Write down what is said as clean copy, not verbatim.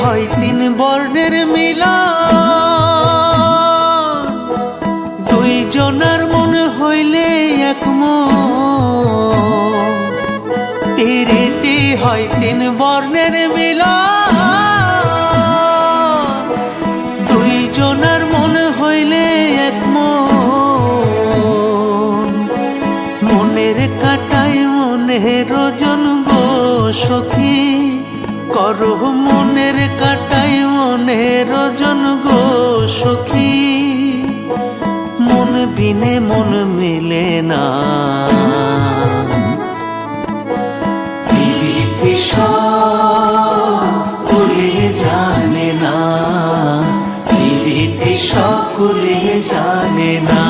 হয় তিন বর্ণের মিলন, দুই জনার মন হইলে এক মন। পিরিতি হয় তিন বর্ণের মিলন, দুই জনার মন হইলে এক মন। মনের কাটায় মনের ওজন গো সখী, করো মনের কাটায় মনের ওজন গো সখী। মন বিনে মন মিলে না, প্রীতি সকলে জানে না, প্রীতি সকলে জানে না।